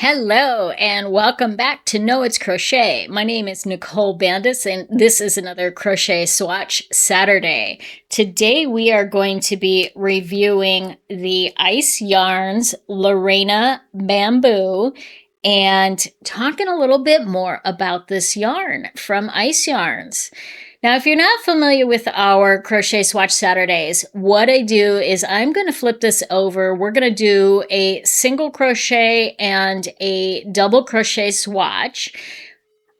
Hello and welcome back to Know It's Crochet. My name is Nicole Bandis and this is another Crochet Swatch Saturday. Today we are going to be reviewing the Ice Yarns Lorena Bamboo and talking a little bit more about this yarn from Ice Yarns. Now, if you're not familiar with our Crochet Swatch Saturdays, what I do is I'm going to flip this over. We're going to do a single crochet and a double crochet swatch,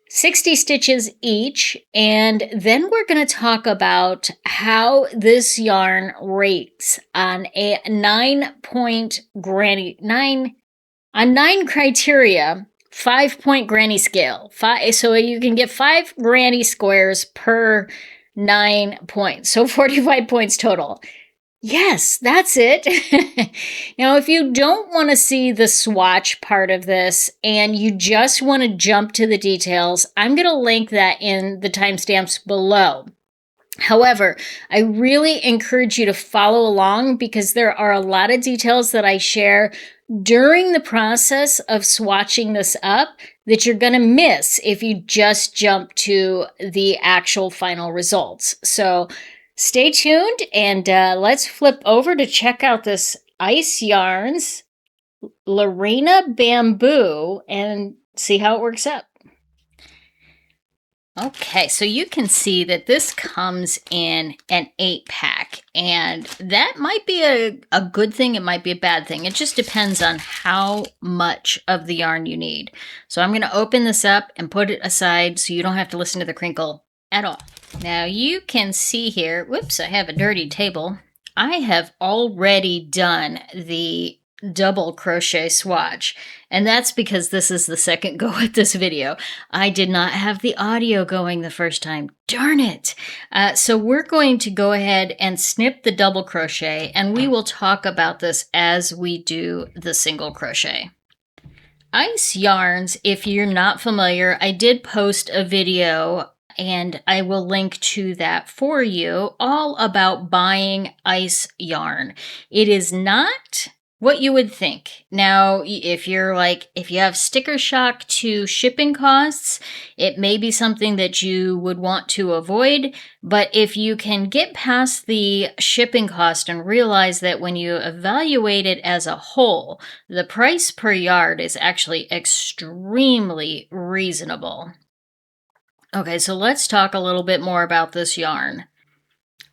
60 stitches each, and then we're going to talk about how this yarn rates on a 9-point granny, on 9 criteria. 5-point granny scale. So you can get 5 granny squares per 9 points. So 45 points total. Yes, that's it. Now, if you don't want to see the swatch part of this and you just want to jump to the details, I'm going to link that in the timestamps below. However, I really encourage you to follow along because there are a lot of details that I share during the process of swatching this up that you're going to miss if you just jump to the actual final results. So stay tuned and let's flip over to check out this Ice Yarns Lorena Bamboo and see how it works up. Okay, so you can see that this comes in an 8-pack, and that might be a good thing, it might be a bad thing. It just depends on how much of the yarn you need. So I'm going to open this up and put it aside so you don't have to listen to the crinkle at all. Now you can see here, whoops, I have a dirty table. I have already done the double crochet swatch, and that's because this is the second go at this video. I did not have the audio going the first time. Darn it! So we're going to go ahead and snip the double crochet, and we will talk about this as we do the single crochet. Ice Yarns, if you're not familiar, I did post a video and I will link to that for you, all about buying ice yarn. It is not what you would think. Now, if you have sticker shock to shipping costs, it may be something that you would want to avoid. But if you can get past the shipping cost and realize that when you evaluate it as a whole, the price per yard is actually extremely reasonable. Okay, so let's talk a little bit more about this yarn.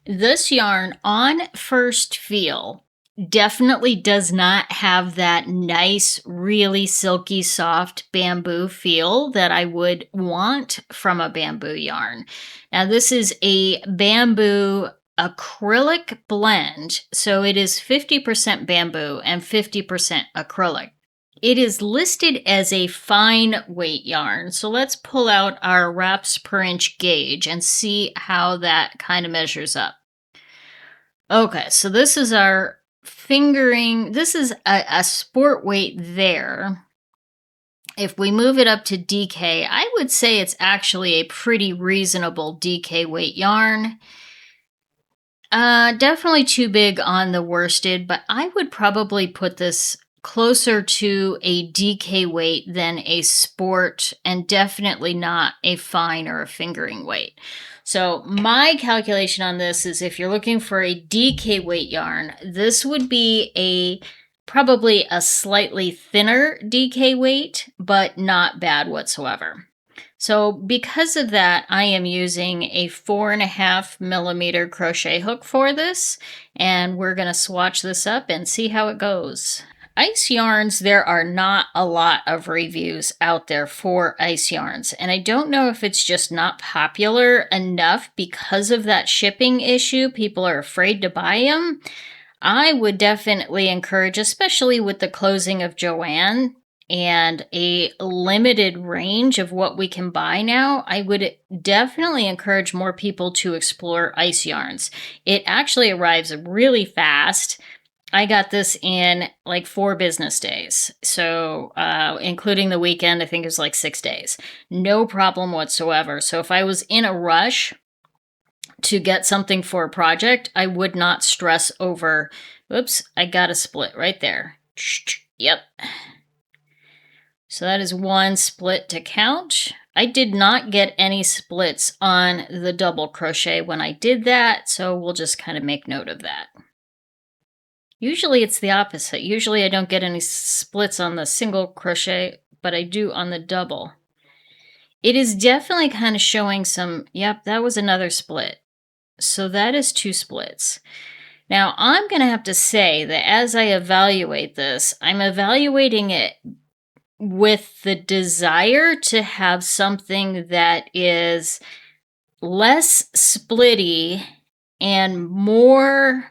This yarn, on first feel, definitely does not have that nice, really silky, soft bamboo feel that I would want from a bamboo yarn. Now, this is a bamboo acrylic blend, so it is 50% bamboo and 50% acrylic. It is listed as a fine weight yarn, so let's pull out our wraps per inch gauge and see how that kind of measures up. Okay, so this is our fingering. This is a sport weight there. If we move it up to DK, I would say it's actually a pretty reasonable DK weight yarn. Definitely too big on the worsted, but I would probably put this closer to a DK weight than a sport, and definitely not a fine or a fingering weight. So my calculation on this is if you're looking for a DK weight yarn, this would be probably a slightly thinner DK weight, but not bad whatsoever. So because of that, I am using a 4.5 millimeter crochet hook for this, and we're going to swatch this up and see how it goes. Ice yarns, there are not a lot of reviews out there for ice yarns, and I don't know if it's just not popular enough because of that shipping issue. People are afraid to buy them. I would definitely encourage, especially with the closing of Joann and a limited range of what we can buy now, I would definitely encourage more people to explore ice yarns. It actually arrives really fast. I got this in like 4 business days. So, including the weekend, I think it was like 6 days. No problem whatsoever. So if I was in a rush to get something for a project, I would not stress over, whoops, I got a split right there. Yep. So that is 1 split to count. I did not get any splits on the double crochet when I did that, so we'll just kind of make note of that. Usually it's the opposite. Usually I don't get any splits on the single crochet, but I do on the double. It is definitely kind of showing some, yep, that was another split. So that is 2 splits. Now I'm going to have to say that as I evaluate this, I'm evaluating it with the desire to have something that is less splitty and more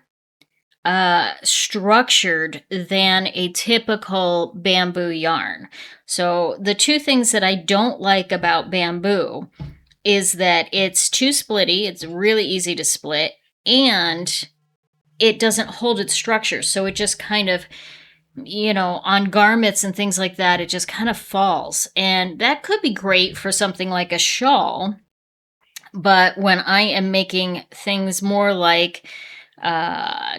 structured than a typical bamboo yarn. So the 2 things that I don't like about bamboo is that it's too splitty, it's really easy to split, and it doesn't hold its structure. So it just kind of, you know, on garments and things like that, it just kind of falls. And that could be great for something like a shawl. But when I am making things more like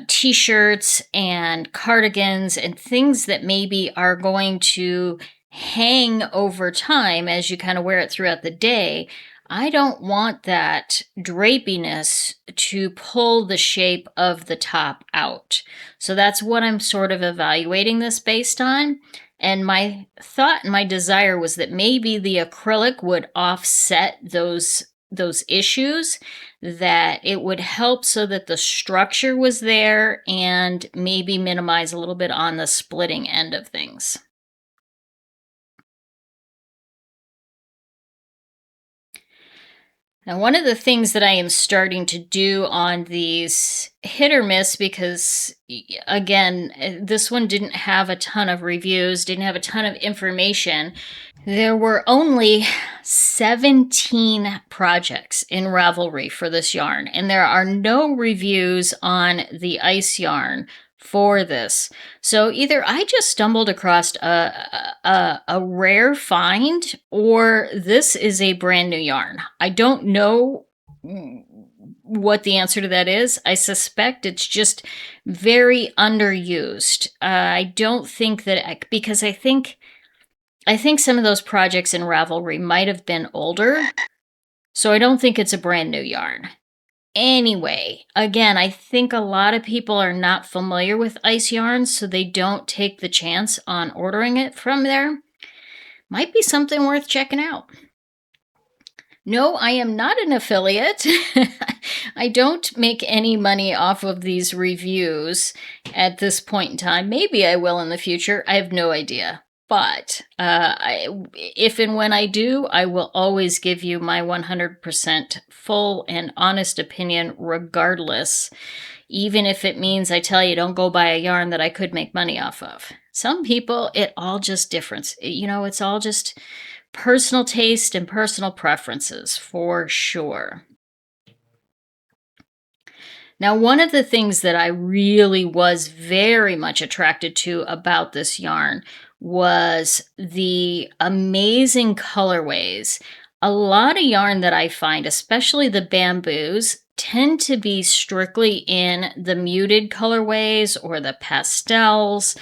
t-shirts and cardigans and things that maybe are going to hang over time as you kind of wear it throughout the day, I don't want that drapiness to pull the shape of the top out. So that's what I'm sort of evaluating this based on. And my thought and my desire was that maybe the acrylic would offset those issues, that it would help so that the structure was there and maybe minimize a little bit on the splitting end of things. Now, one of the things that I am starting to do on these hit or miss, because again, this one didn't have a ton of reviews, didn't have a ton of information. There were only 17 projects in Ravelry for this yarn, and there are no reviews on the ice yarn for this. So either I just stumbled across a rare find, or this is a brand new yarn. I don't know what the answer to that is. I suspect it's just very underused. I don't think that, because I think some of those projects in Ravelry might have been older, so I don't think it's a brand new yarn. Anyway, again, I think a lot of people are not familiar with ice yarns, so they don't take the chance on ordering it from there. Might be something worth checking out. No, I am not an affiliate. I don't make any money off of these reviews at this point in time. Maybe I will in the future. I have no idea. But if and when I do, I will always give you my 100% full and honest opinion regardless, even if it means I tell you don't go buy a yarn that I could make money off of. Some people, it all just different. You know, it's all just personal taste and personal preferences for sure. Now, one of the things that I really was very much attracted to about this yarn was the amazing colorways. A lot of yarn that I find, especially the bamboos, tend to be strictly in the muted colorways or the pastels,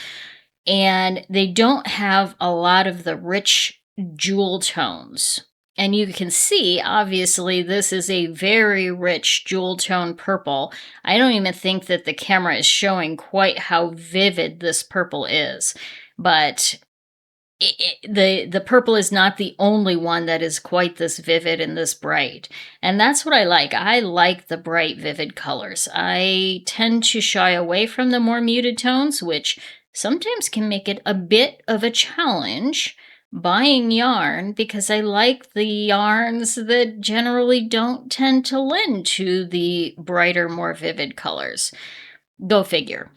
and they don't have a lot of the rich jewel tones. And you can see, obviously, this is a very rich jewel tone purple. I don't even think that the camera is showing quite how vivid this purple is. But the purple is not the only one that is quite this vivid and this bright. And that's what I like. I like the bright, vivid colors. I tend to shy away from the more muted tones, which sometimes can make it a bit of a challenge buying yarn, because I like the yarns that generally don't tend to lend to the brighter, more vivid colors. Go figure.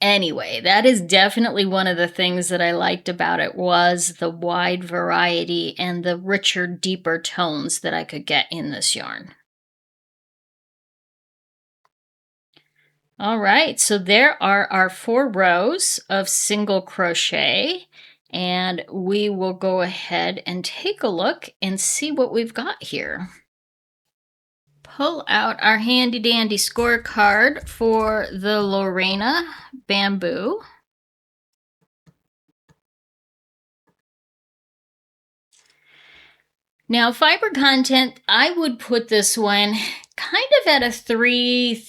Anyway, that is definitely one of the things that I liked about it, was the wide variety and the richer, deeper tones that I could get in this yarn. All right, so there are our 4 rows of single crochet, and we will go ahead and take a look and see what we've got here. Pull out our handy dandy scorecard for the Lorena Bamboo. Now, fiber content, I would put this one kind of at a 3,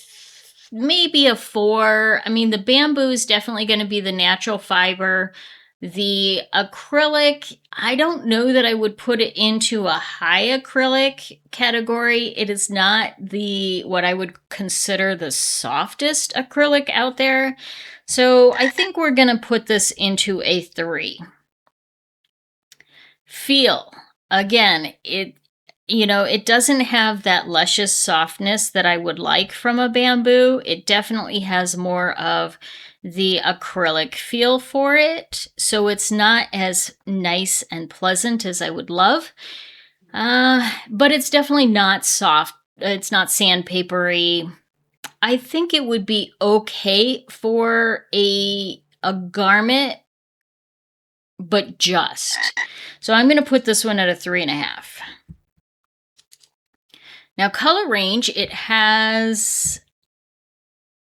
maybe a 4. I mean, the bamboo is definitely going to be the natural fiber. The acrylic, I don't know that I would put it into a high acrylic category. It is not what I would consider the softest acrylic out there. So I think we're going to put this into a 3. Feel. Again, it doesn't have that luscious softness that I would like from a bamboo. It definitely has more of the acrylic feel for it. So it's not as nice and pleasant as I would love. But it's definitely not soft. It's not sandpapery. I think it would be okay for a garment, but just. So I'm going to put this one at a 3.5. Now, color range, it has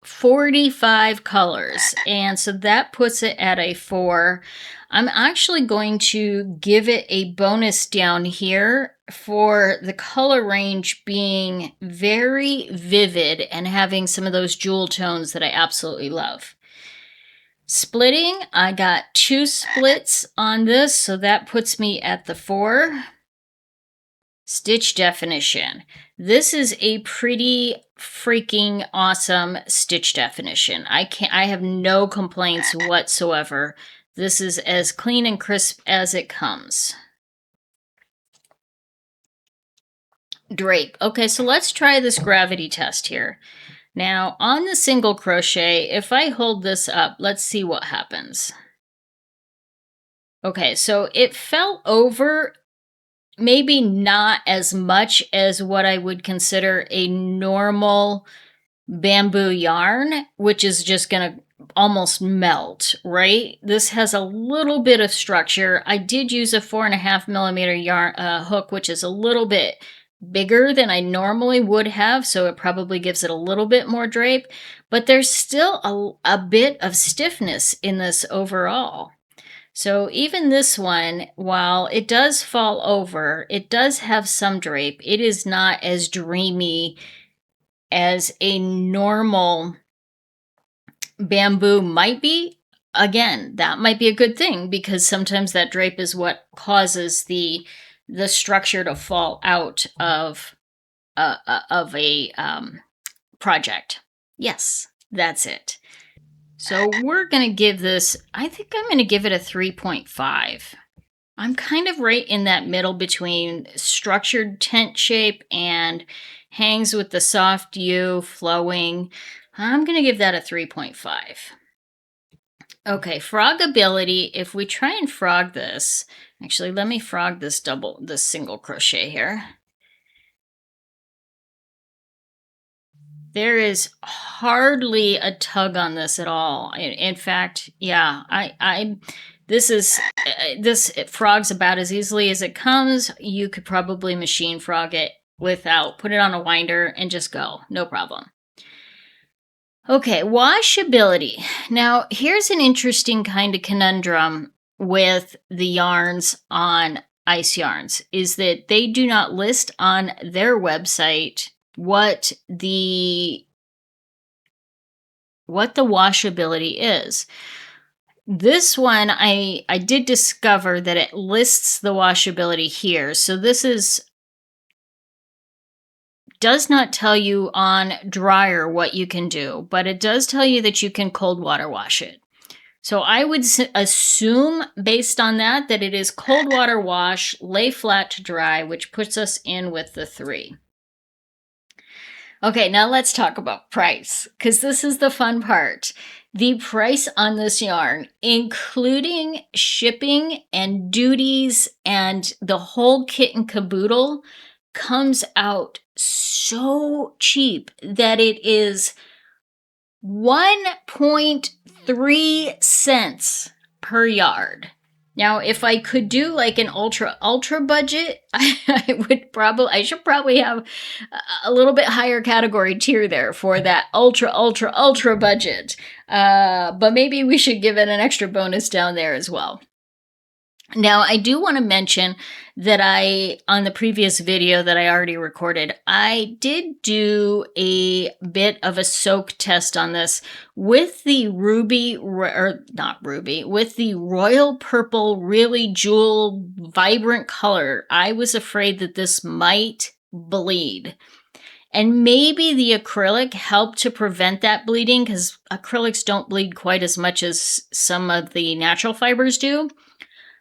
45 colors, and so that puts it at a 4. I'm actually going to give it a bonus down here for the color range being very vivid and having some of those jewel tones that I absolutely love. Splitting, I got 2 splits on this, so that puts me at the 4. Stitch definition. This is a pretty freaking awesome stitch definition. I have no complaints whatsoever. This is as clean and crisp as it comes. Drape. Okay, so let's try this gravity test here. Now, on the single crochet, if I hold this up, let's see what happens. Okay, so it fell over, maybe not as much as what I would consider a normal bamboo yarn, which is just going to almost melt, right? This has a little bit of structure. I did use a 4.5 millimeter yarn hook, which is a little bit bigger than I normally would have, so it probably gives it a little bit more drape, but there's still a bit of stiffness in this overall. So even this one, while it does fall over, it does have some drape. It is not as dreamy as a normal bamboo might be. Again, that might be a good thing because sometimes that drape is what causes the structure to fall out of a project. Yes, that's it. So we're going to give this, I think I'm going to give it a 3.5. I'm kind of right in that middle between structured tent shape and hangs with the soft U flowing. I'm going to give that a 3.5. Okay, frogability. If we try and frog this, actually, let me frog this single crochet here. There is hardly a tug on this at all. In fact, yeah, this frogs about as easily as it comes. You could probably machine frog it put it on a winder and just go, no problem. Okay, washability. Now, here's an interesting kind of conundrum with the yarns on Ice Yarns, is that they do not list on their website what the washability is. This one, I did discover that it lists the washability here. So this does not tell you on dryer what you can do, but it does tell you that you can cold water wash it. So I would assume, based on that it is cold water wash, lay flat to dry, which puts us in with the 3. Okay, now let's talk about price, because this is the fun part. The price on this yarn, including shipping and duties and the whole kit and caboodle, comes out so cheap that it is 1.3 cents per yard. Now, if I could do like an ultra budget, I should probably have a little bit higher category tier there for that ultra budget. But maybe we should give it an extra bonus down there as well. Now, I do want to mention that on the previous video that I already recorded, I did do a bit of a soak test on this with the with the royal purple, really jewel, vibrant color. I was afraid that this might bleed. And maybe the acrylic helped to prevent that bleeding, because acrylics don't bleed quite as much as some of the natural fibers do.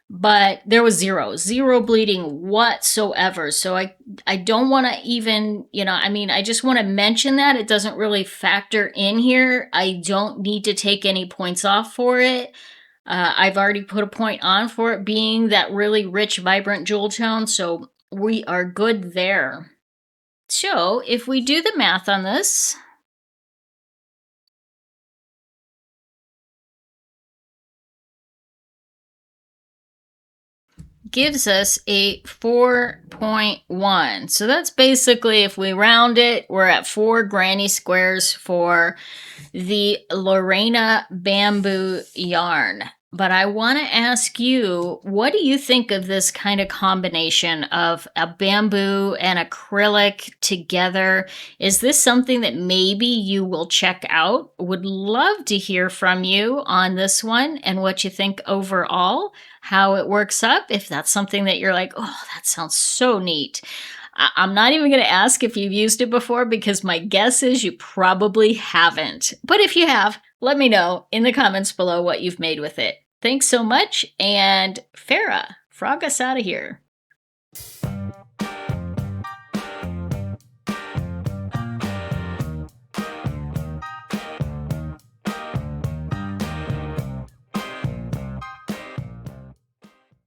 But there was zero bleeding whatsoever. So I don't want to even, I just want to mention that it doesn't really factor in here. I don't need to take any points off for it. I've already put a point on for it being that really rich, vibrant jewel tone. So we are good there. So if we do the math on this, gives us a 4.1. So that's basically, if we round it, we're at 4 granny squares for the Lorena Bamboo yarn. But I want to ask you, what do you think of this kind of combination of a bamboo and acrylic together? Is this something that maybe you will check out? Would love to hear from you on this one and what you think overall, how it works up, if that's something that you're like, oh, that sounds so neat. I'm not even going to ask if you've used it before, because my guess is you probably haven't. But if you have, let me know in the comments below what you've made with it. Thanks so much, and Farah, frog us out of here.